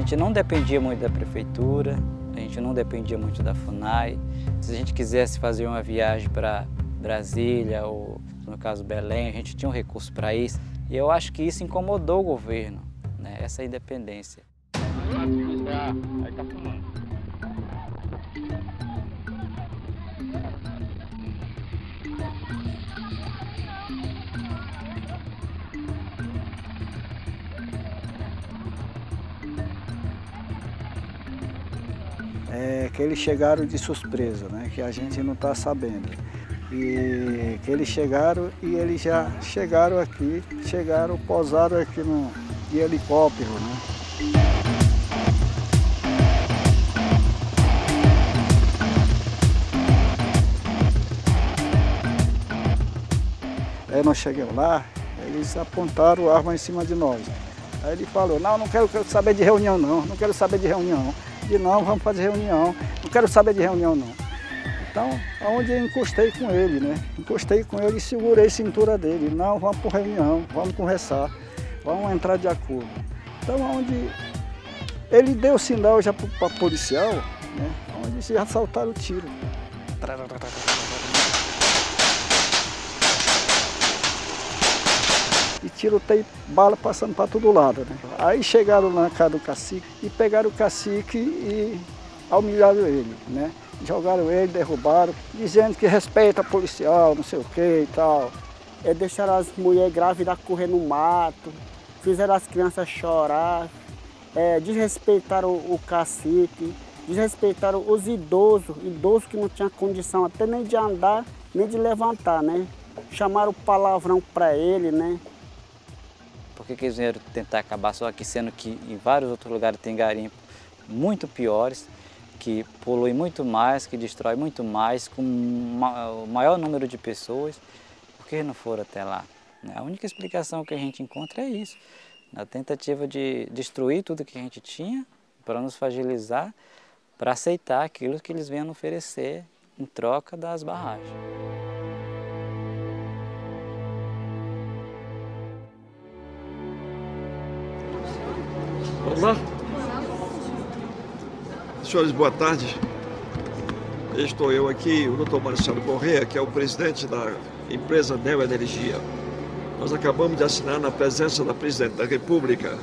gente não dependia muito da prefeitura, a gente não dependia muito da FUNAI. Se a gente quisesse fazer uma viagem para Brasília ou, no caso, Belém, a gente tinha um recurso para isso. E eu acho que isso incomodou o governo, né? Essa independência. Aí tá fumando. Que eles chegaram de surpresa, né? Que a gente não está sabendo. E que eles chegaram e eles já chegaram aqui, pousaram aqui de helicóptero, né? Aí nós chegamos lá, eles apontaram a arma em cima de nós. Aí ele falou, não quero saber de reunião não quero saber de reunião. E não, vamos fazer reunião, não quero saber de reunião não. Então, aonde eu encostei com ele, né? Encostei com ele e segurei a cintura dele. Não, vamos para reunião, vamos conversar, vamos entrar de acordo. Então, aonde ele deu sinal já para policial, né? Onde já saltaram o tiro. E tiroteio, bala passando para todo lado, né? Aí chegaram na casa do cacique e pegaram o cacique e humilharam ele, né? Jogaram ele, derrubaram, dizendo que respeita policial, não sei o que e tal. Deixaram as mulheres grávidas correr no mato, fizeram as crianças chorar, desrespeitaram o cacique, desrespeitaram os idosos que não tinham condição até nem de andar, nem de levantar, né? Chamaram palavrão para ele, né? Por que eles vieram tentar acabar só aqui, sendo que em vários outros lugares tem garimpo muito piores, que poluem muito mais, que destrói muito mais, com o maior número de pessoas? Por que não foram até lá? A única explicação que a gente encontra é isso, na tentativa de destruir tudo que a gente tinha, para nos fragilizar, para aceitar aquilo que eles vêm oferecer em troca das barragens. Olá. Senhores, boa tarde. Estou eu aqui, o Dr. Marcelo Corrêa, que é o presidente da empresa Neo Energia. Nós acabamos de assinar, na presença da Presidente da República,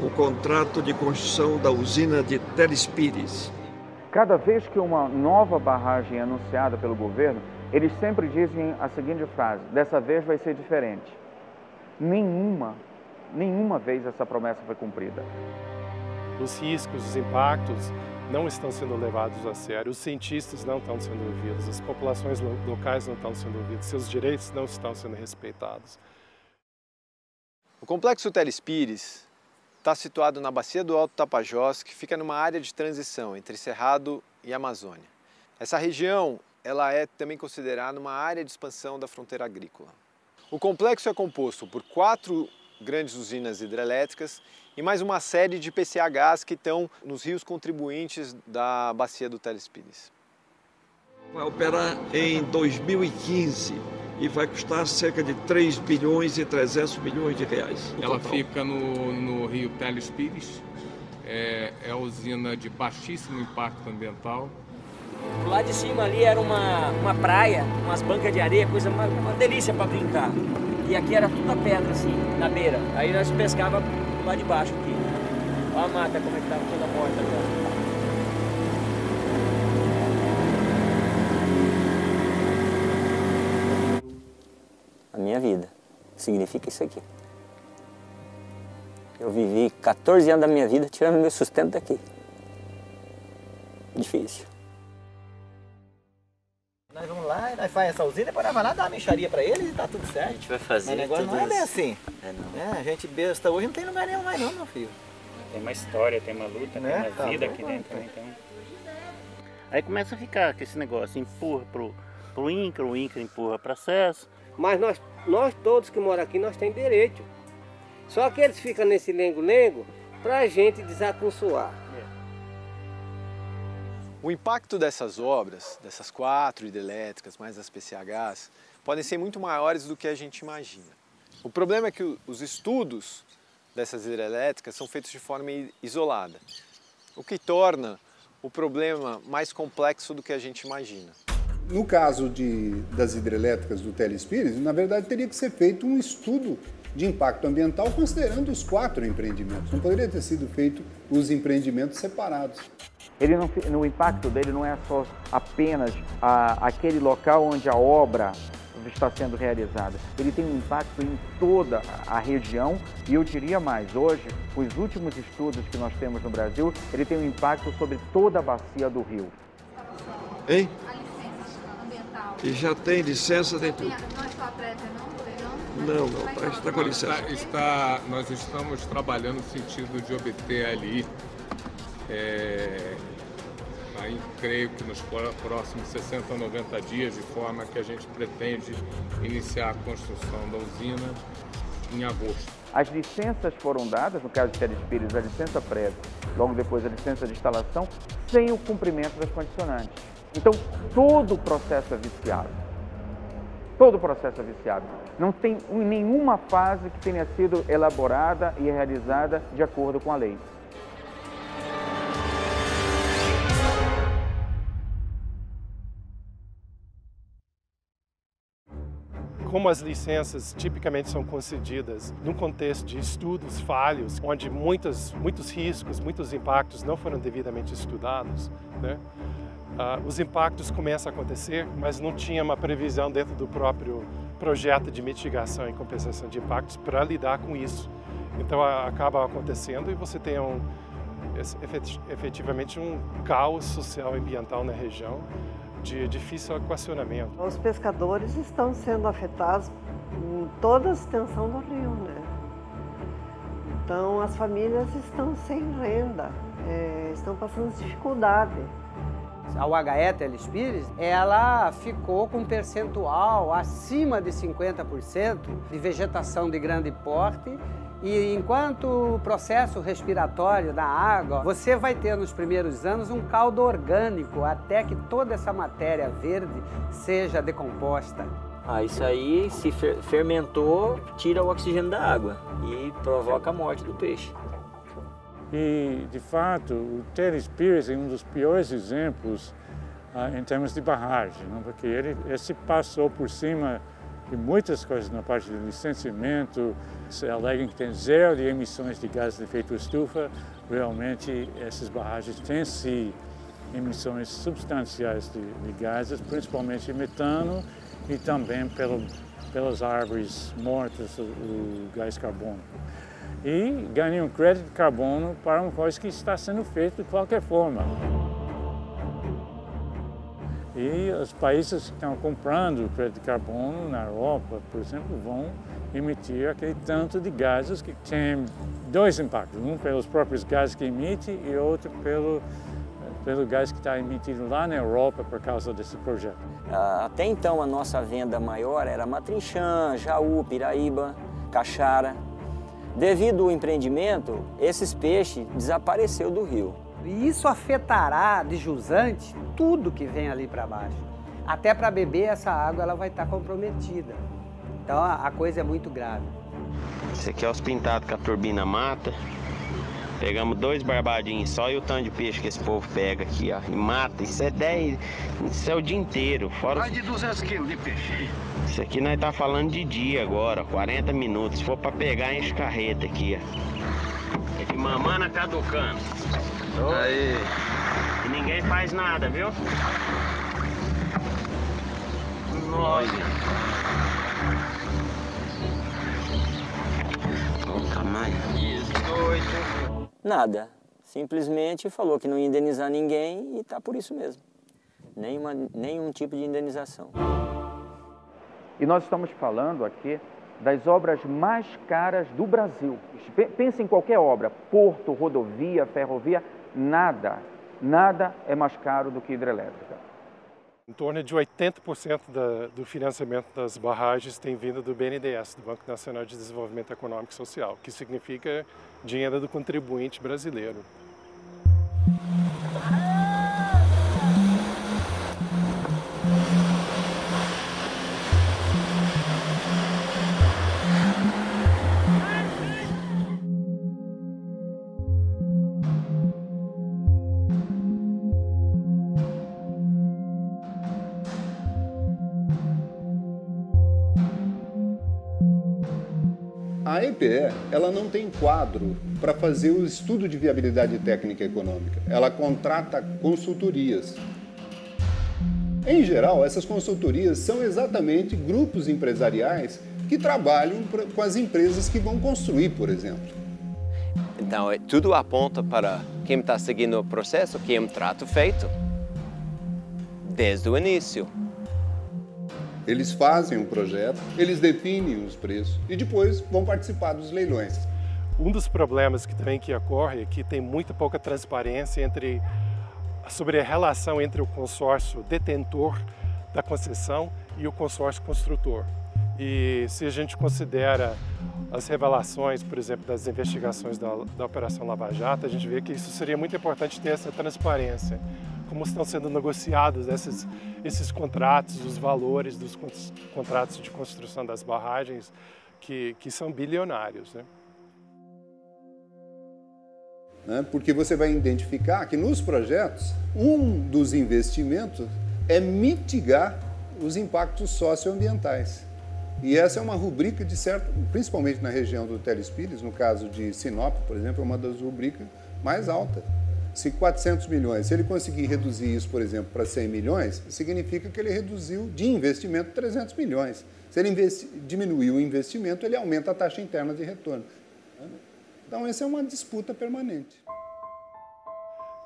o contrato de construção da usina de Telespires. Cada vez que uma nova barragem é anunciada pelo governo, eles sempre dizem a seguinte frase: dessa vez vai ser diferente. Nenhuma vez essa promessa foi cumprida. Os riscos, os impactos não estão sendo levados a sério, os cientistas não estão sendo ouvidos, as populações locais não estão sendo ouvidas, seus direitos não estão sendo respeitados. O Complexo Telespires está situado na bacia do Alto Tapajós, que fica numa área de transição entre Cerrado e Amazônia. Essa região ela é também considerada uma área de expansão da fronteira agrícola. O complexo é composto por 4 grandes usinas hidrelétricas e mais uma série de PCHs que estão nos rios contribuintes da bacia do Telespires. Vai operar em 2015 e vai custar cerca de 3 bilhões e 300 milhões de reais. Ela fica no rio Telespires, é a usina de baixíssimo impacto ambiental. Lá de cima ali era uma praia, umas bancas de areia, uma delícia para brincar. E aqui era tudo a pedra assim, na beira. Aí nós pescava lá de baixo aqui. Olha a mata como é que estava toda morta agora. A minha vida significa isso aqui. Eu vivi 14 anos da minha vida tirando meu sustento daqui. Difícil. Nós vamos lá e nós fazemos essa usina, depois nós vamos lá dar uma mixaria para eles e tá tudo certo. A gente vai fazer. Mas o negócio não é bem assim. A gente besta hoje não tem lugar nenhum mais não, meu filho. Tem uma história, tem uma luta, tem uma vida aqui dentro. Então... Aí começa a ficar com esse negócio, empurra pro INCRA, o INCRA empurra para SES. Mas nós todos que moram aqui, nós temos direito. Só que eles ficam nesse lengo-lengo pra gente desaconsoar. O impacto dessas obras, dessas 4 hidrelétricas, mais as PCHs, podem ser muito maiores do que a gente imagina. O problema é que os estudos dessas hidrelétricas são feitos de forma isolada, o que torna o problema mais complexo do que a gente imagina. No caso das hidrelétricas do Telespires, na verdade teria que ser feito um estudo de impacto ambiental considerando os 4 empreendimentos. Não poderia ter sido feito os empreendimentos separados. O impacto dele não é só apenas aquele local onde a obra está sendo realizada. Ele tem um impacto em toda a região e eu diria mais, hoje, os últimos estudos que nós temos no Brasil, ele tem um impacto sobre toda a bacia do rio. Hein? E já tem licença, tem tudo. Não está prévia, não? Não, está com licença. Nós estamos trabalhando no sentido de obter ali, aí creio que nos próximos 60 a 90 dias, de forma que a gente pretende iniciar a construção da usina em agosto. As licenças foram dadas, no caso de Telespires, a licença prévia, logo depois a licença de instalação, sem o cumprimento das condicionantes. Então, todo o processo é viciado. Todo o processo é viciado. Não tem nenhuma fase que tenha sido elaborada e realizada de acordo com a lei. Como as licenças tipicamente são concedidas num contexto de estudos falhos, onde muitos riscos, muitos impactos não foram devidamente estudados, né? Os impactos começam a acontecer, mas não tinha uma previsão dentro do próprio projeto de mitigação e compensação de impactos para lidar com isso. Então acaba acontecendo e você tem efetivamente um caos social e ambiental na região de difícil equacionamento. Os pescadores estão sendo afetados em toda a extensão do rio, né? Então as famílias estão sem renda, estão passando dificuldade. A UHE Telespires, ela ficou com um percentual acima de 50% de vegetação de grande porte. E enquanto o processo respiratório da água, você vai ter nos primeiros anos um caldo orgânico até que toda essa matéria verde seja decomposta. Isso aí, se fermentou, tira o oxigênio da água e provoca a morte do peixe. E, de fato, o Telespires é um dos piores exemplos em termos de barragem, não? Porque ele se passou por cima de muitas coisas na parte do licenciamento, se alegam que tem 0 de emissões de gases de efeito estufa. Realmente, essas barragens têm sim emissões substanciais de gases, principalmente metano e também pelas árvores mortas, o gás carbônico. E ganham crédito de carbono para uma coisa que está sendo feita de qualquer forma. E os países que estão comprando crédito de carbono na Europa, por exemplo, vão emitir aquele tanto de gases que tem 2 impactos. Um pelos próprios gases que emite e outro pelo gás que está emitido lá na Europa por causa desse projeto. Até então a nossa venda maior era Matrinchã, Jaú, Piraíba, Caxara. Devido ao empreendimento, esses peixes desapareceram do rio. E isso afetará de jusante tudo que vem ali para baixo. Até para beber essa água ela vai estar comprometida. Então a coisa é muito grave. Esse aqui é os pintados que a turbina mata. Pegamos 2 barbadinhos só e o tanto de peixe que esse povo pega aqui, ó, e mata. Isso é o dia inteiro. Fora mais de 200 quilos de peixe. Isso aqui nós tá falando de dia agora, 40 minutos. Se for para pegar, enche carreta aqui, ó. É de mamana caducando. Aí. E ninguém faz nada, viu? Nossa. Olha o tamanho. Isso, 8. Nada. Simplesmente falou que não ia indenizar ninguém e tá por isso mesmo. Nenhum tipo de indenização. E nós estamos falando aqui das obras mais caras do Brasil. Pense em qualquer obra, porto, rodovia, ferrovia, nada é mais caro do que hidrelétrica. Em torno de 80% do financiamento das barragens tem vindo do BNDES, do Banco Nacional de Desenvolvimento Econômico e Social, que significa dinheiro do contribuinte brasileiro. A EPE, ela não tem quadro para fazer o estudo de viabilidade técnica e econômica. Ela contrata consultorias. Em geral, essas consultorias são exatamente grupos empresariais que trabalham com as empresas que vão construir, por exemplo. Então, tudo aponta para quem está seguindo o processo, que é um trato feito desde o início. Eles fazem um projeto, eles definem os preços e depois vão participar dos leilões. Um dos problemas que ocorre é que tem muito pouca transparência sobre a relação entre o consórcio detentor da concessão e o consórcio construtor. E se a gente considera as revelações, por exemplo, das investigações da Operação Lava Jato, a gente vê que isso seria muito importante ter essa transparência. Como estão sendo negociados esses contratos, os valores dos contratos de construção das barragens, que são bilionários, né? Porque você vai identificar que nos projetos, um dos investimentos é mitigar os impactos socioambientais. E essa é uma rubrica de certo, principalmente na região do Telespires, no caso de Sinop, por exemplo, é uma das rubricas mais altas. Se 400 milhões, se ele conseguir reduzir isso, por exemplo, para 100 milhões, significa que ele reduziu de investimento 300 milhões. Se ele diminuir o investimento, ele aumenta a taxa interna de retorno. Então, essa é uma disputa permanente.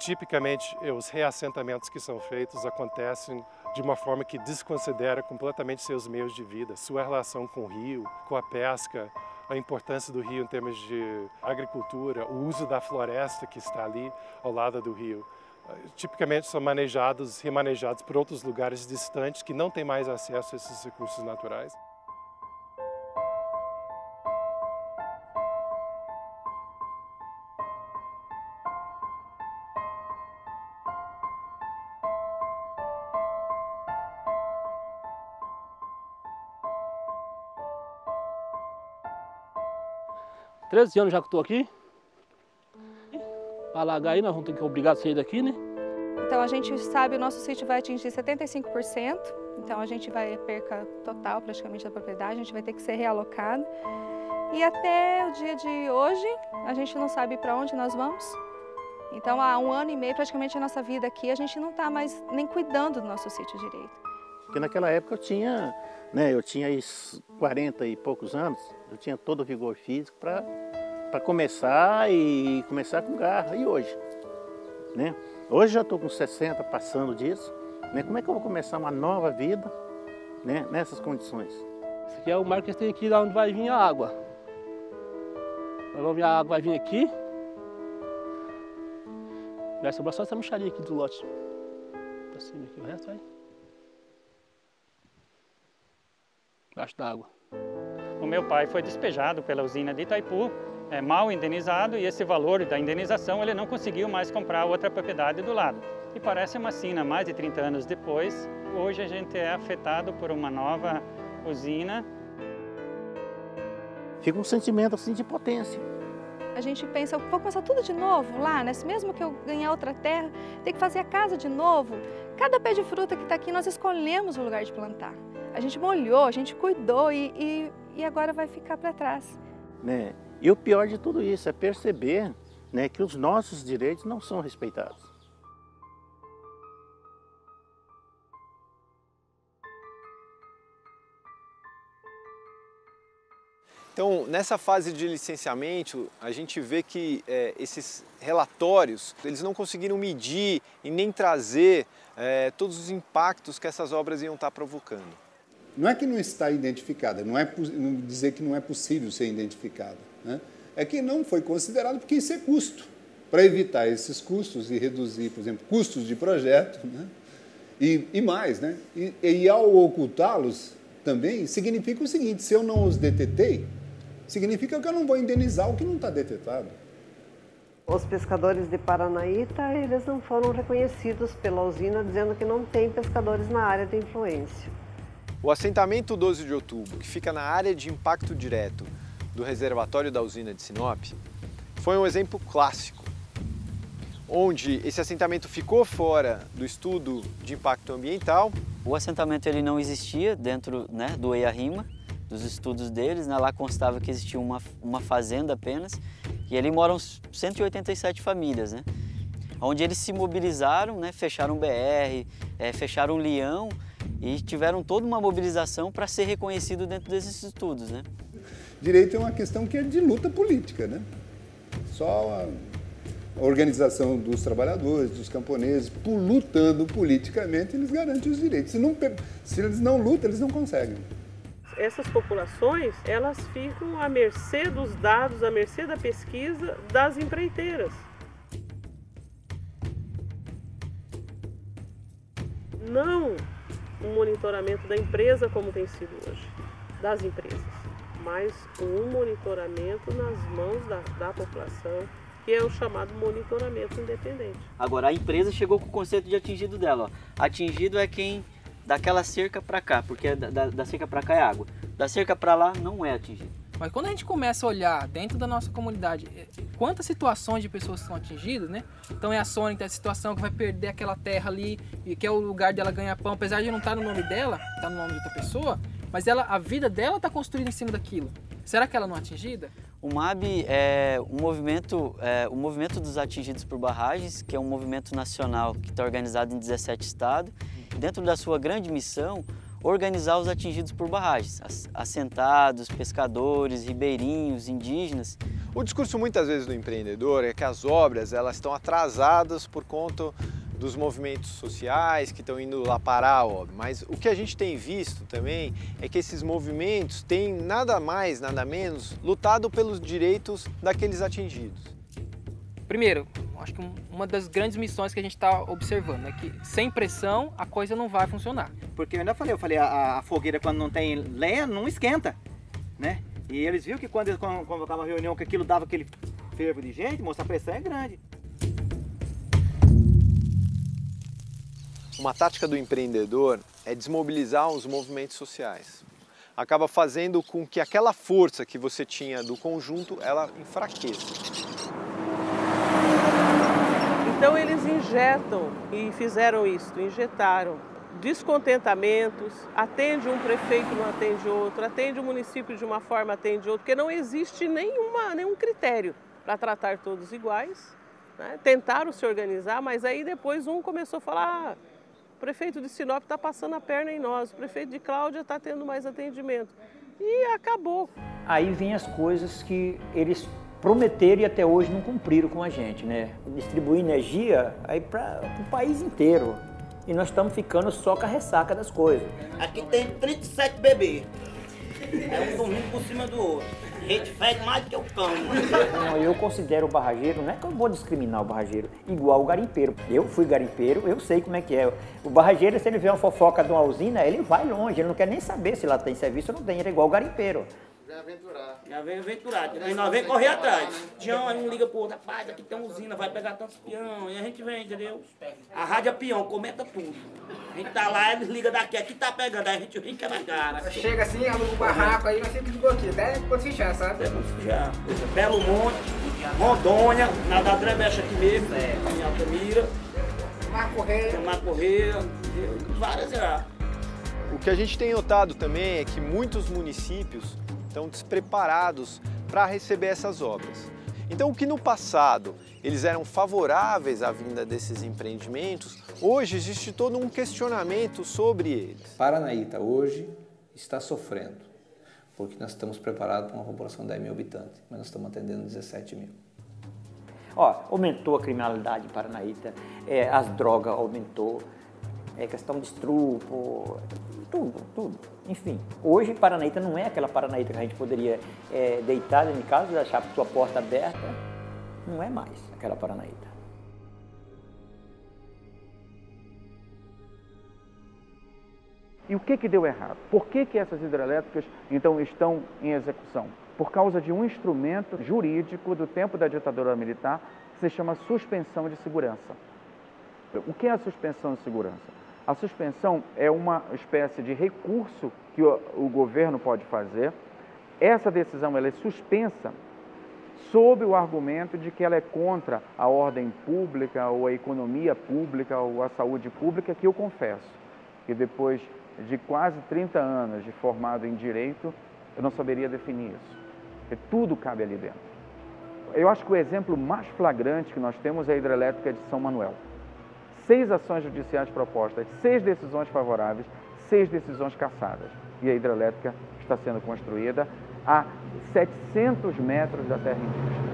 Tipicamente, os reassentamentos que são feitos acontecem de uma forma que desconsidera completamente seus meios de vida, sua relação com o rio, com a pesca, a importância do rio em termos de agricultura, o uso da floresta que está ali ao lado do rio. Tipicamente são remanejados por outros lugares distantes que não têm mais acesso a esses recursos naturais. Há 13 anos já que estou aqui. Para alagar aí, nós vamos ter que obrigar a sair daqui, né? Então a gente sabe que o nosso sítio vai atingir 75%, então a gente vai perca total praticamente da propriedade, a gente vai ter que ser realocado. E até o dia de hoje, a gente não sabe para onde nós vamos. Então há 1 ano e meio, praticamente a nossa vida aqui, a gente não está mais nem cuidando do nosso sítio direito. Porque naquela época eu tinha aí 40 e poucos anos, eu tinha todo o vigor físico para começar com garra. E hoje? Né? Hoje já estou com 60, passando disso. Né? Como é que eu vou começar uma nova vida, né, nessas condições? Esse aqui é o mar que tem aqui, lá onde vai vir a água. A água vai vir aqui. Vai sobrar só essa mixaria aqui do lote. Pra cima aqui, o resto vai embaixo da água. O meu pai foi despejado pela usina de Itaipu, mal indenizado, e esse valor da indenização ele não conseguiu mais comprar outra propriedade do lado. E parece uma sina, mais de 30 anos depois, hoje a gente é afetado por uma nova usina. Fica um sentimento assim de potência. A gente pensa, vou começar tudo de novo lá, né? Mesmo que eu ganhar outra terra, tem que fazer a casa de novo. Cada pé de fruta que está aqui, nós escolhemos o lugar de plantar. A gente molhou, a gente cuidou e agora vai ficar para trás. Né? E o pior de tudo isso é perceber, né, que os nossos direitos não são respeitados. Então, nessa fase de licenciamento, a gente vê que esses relatórios, eles não conseguiram medir e nem trazer todos os impactos que essas obras iam estar provocando. Não é que não está identificada, não dizer que não é possível ser identificada, né? É que não foi considerado porque isso é custo. Para evitar esses custos e reduzir, por exemplo, custos de projeto, né? E mais, né? E ao ocultá-los também, significa o seguinte: se eu não os detetei, significa que eu não vou indenizar o que não está detetado. Os pescadores de Paranaíta, eles não foram reconhecidos pela usina, dizendo que não tem pescadores na área de influência. O assentamento 12 de outubro, que fica na área de impacto direto do reservatório da usina de Sinop, foi um exemplo clássico, onde esse assentamento ficou fora do estudo de impacto ambiental. O assentamento ele não existia dentro, né, do EIA-RIMA, dos estudos deles, né? Lá constava que existia uma fazenda apenas, e ali moram 187 famílias, né? Onde eles se mobilizaram, né? Fecharam o BR, fecharam o Leão e tiveram toda uma mobilização para ser reconhecido dentro desses estudos, né? Direito é uma questão que é de luta política, né? Só a organização dos trabalhadores, dos camponeses, lutando politicamente, eles garantem os direitos. Se eles não lutam, eles não conseguem. Essas populações, elas ficam à mercê dos dados, à mercê da pesquisa das empreiteiras. Não um monitoramento da empresa como tem sido hoje, das empresas, mas um monitoramento nas mãos da população, que é o chamado monitoramento independente. Agora, a empresa chegou com o conceito de atingido dela. Ó. Atingido é quem daquela cerca para cá, porque da cerca para cá é água. Da cerca para lá não é atingido. Mas quando a gente começa a olhar dentro da nossa comunidade, quantas situações de pessoas são atingidas, né? Então é a Sônia, a situação que vai perder aquela terra ali, e que é o lugar dela ganhar pão, apesar de não estar no nome dela, está no nome de outra pessoa, mas a vida dela está construída em cima daquilo. Será que ela não é atingida? O MAB é o movimento dos atingidos por barragens, que é um movimento nacional que está organizado em 17 estados. Dentro da sua grande missão, organizar os atingidos por barragens, assentados, pescadores, ribeirinhos, indígenas. O discurso muitas vezes do empreendedor é que as obras elas estão atrasadas por conta dos movimentos sociais que estão indo lá parar a obra, mas o que a gente tem visto também é que esses movimentos têm nada mais, nada menos, lutado pelos direitos daqueles atingidos. Primeiro, acho que uma das grandes missões que a gente está observando é que sem pressão a coisa não vai funcionar. Porque eu ainda falei, a fogueira quando não tem lenha não esquenta, né? E eles viram que quando eles convocavam uma reunião que aquilo dava aquele fervo de gente, moça, a pressão é grande. Uma tática do empreendedor é desmobilizar os movimentos sociais. Acaba fazendo com que aquela força que você tinha do conjunto, ela enfraqueça. Então eles injetam, e fizeram isso, injetaram descontentamentos, atende um prefeito, não atende outro, atende o município de uma forma, atende outro, porque não existe nenhum critério para tratar todos iguais, né? Tentaram se organizar, mas aí depois um começou a falar, o prefeito de Sinop está passando a perna em nós, o prefeito de Cláudia está tendo mais atendimento. E acabou. Aí vem as coisas que eles prometeram e até hoje não cumpriram com a gente, né? Distribuir energia aí para o país inteiro. E nós estamos ficando só com a ressaca das coisas. Aqui tem 37 bebês. É um dormindo por cima do outro. A gente fede mais do que o cão. Não, eu considero o barrageiro, não é que eu vou discriminar o barrageiro, igual o garimpeiro. Eu fui garimpeiro, eu sei como é que é. O barrageiro, se ele vê uma fofoca de uma usina, ele vai longe, ele não quer nem saber se lá tem serviço ou não tem, ele é igual o garimpeiro. Já vem aventurar. Aí nós vem correr atrás. Tião, aí um liga pro outro, rapaz, aqui tem uma usina, vai pegar tantos peão. E a gente vem, entendeu? A rádio é peão, comenta tudo. A gente tá lá, eles ligam daqui, aqui tá pegando, aí a gente rinca na cara. Chega assim, aluga o barraco, aí nós sempre ficou aqui, até quando fechar, sabe? Até quando fechar. Belo Monte, Rondônia, na da Drebecha aqui mesmo, em Altamira. Mar Correia, várias já. O que a gente tem notado também é que muitos municípios estão despreparados para receber essas obras. Então, o que no passado eles eram favoráveis à vinda desses empreendimentos, hoje existe todo um questionamento sobre eles. Paranaíta hoje está sofrendo, porque nós estamos preparados para uma população de 10 mil habitantes, mas nós estamos atendendo 17 mil. Ó, aumentou a criminalidade em Paranaíta, as drogas aumentou, questão de estrupo, tudo. Enfim, hoje Paranaíta não é aquela Paranaíta que a gente poderia deitar dentro de casa, deixar a sua porta aberta. Não é mais aquela Paranaíta. E o que deu errado? Por que essas hidrelétricas, então, estão em execução? Por causa de um instrumento jurídico do tempo da ditadura militar que se chama suspensão de segurança. O que é a suspensão de segurança? A suspensão é uma espécie de recurso que o governo pode fazer. Essa decisão ela é suspensa sob o argumento de que ela é contra a ordem pública ou a economia pública ou a saúde pública, que eu confesso que depois de quase 30 anos de formado em Direito, eu não saberia definir isso. Porque tudo cabe ali dentro. Eu acho que o exemplo mais flagrante que nós temos é a hidrelétrica de São Manuel. 6 ações judiciais propostas, 6 decisões favoráveis, 6 decisões cassadas. E a hidrelétrica está sendo construída a 700 metros da terra indígena.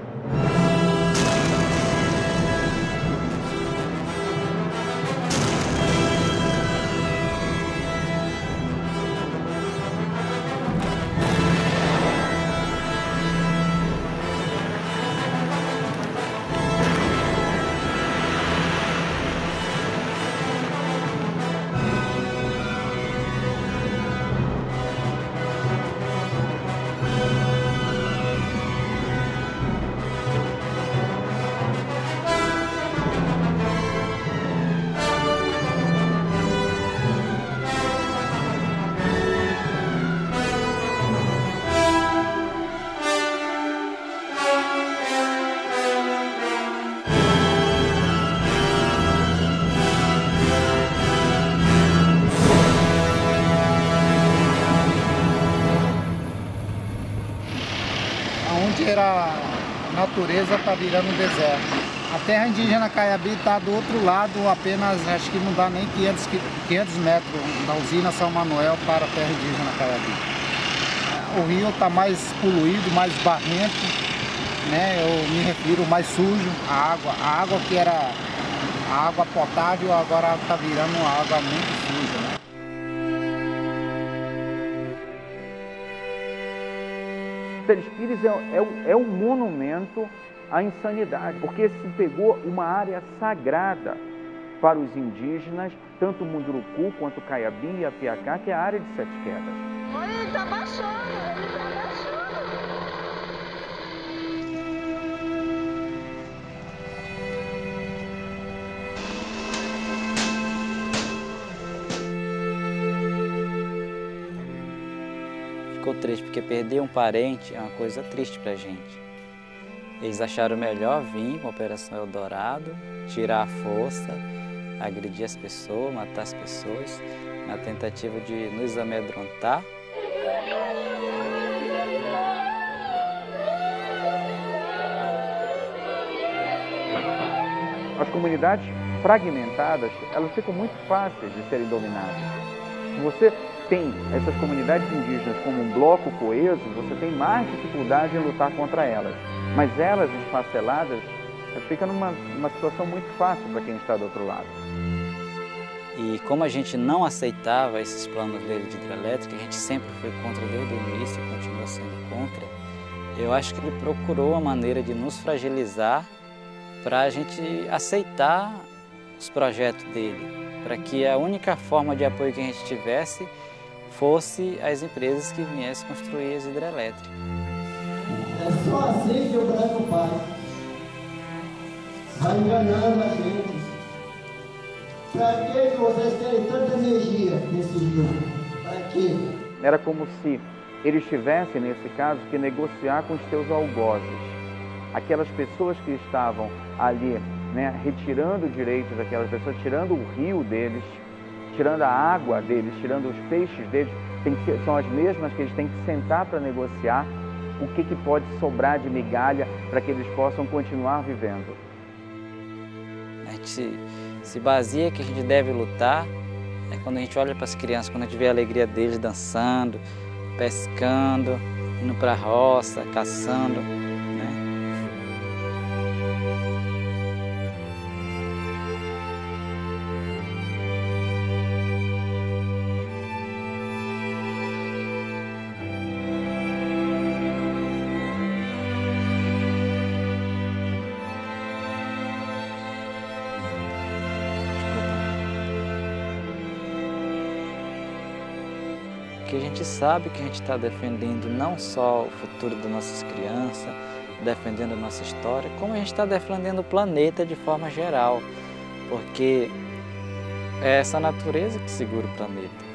Era a natureza está virando um deserto. A terra indígena Caiabi está do outro lado, apenas, acho que não dá nem 500 metros da usina São Manuel para a terra indígena Caiabi. O rio está mais poluído, mais barrento, né? Eu me refiro mais sujo, a água que era a água potável agora está virando uma água muito suja, né? Teles Pires é um monumento à insanidade, porque se pegou uma área sagrada para os indígenas, tanto o Munduruku quanto o Caiabi e a Piacá, que é a área de Sete Quedas. Olha, ele está baixando, ele está baixando. Ficou triste, porque perder um parente é uma coisa triste pra gente. Eles acharam melhor vir com a Operação Eldorado, tirar a força, agredir as pessoas, matar as pessoas, na tentativa de nos amedrontar. As comunidades fragmentadas, elas ficam muito fáceis de serem dominadas. Se você tem essas comunidades indígenas como um bloco coeso, você tem mais dificuldade em lutar contra elas. Mas elas, esfaceladas, fica numa situação muito fácil para quem está do outro lado. E como a gente não aceitava esses planos dele de hidrelétrica, a gente sempre foi contra desde o início e continua sendo contra, eu acho que ele procurou uma maneira de nos fragilizar para a gente aceitar os projetos dele, para que a única forma de apoio que a gente tivesse fosse as empresas que viessem construir as hidrelétricas. É só assim que o Brasil vai. Vai enganando a gente. Para que vocês querem tanta energia nesse rio? Para quê? Era como se eles tivessem, nesse caso, que negociar com os seus algozes. Aquelas pessoas que estavam ali, né, retirando direitos daquelas pessoas, tirando o rio deles, tirando a água deles, tirando os peixes deles, são as mesmas que eles têm que sentar para negociar o que pode sobrar de migalha para que eles possam continuar vivendo. A gente se baseia que a gente deve lutar quando a gente olha para as crianças, quando a gente vê a alegria deles dançando, pescando, indo para a roça, caçando. Que a gente sabe que a gente está defendendo não só o futuro das nossas crianças, defendendo a nossa história, como a gente está defendendo o planeta de forma geral, porque é essa natureza que segura o planeta.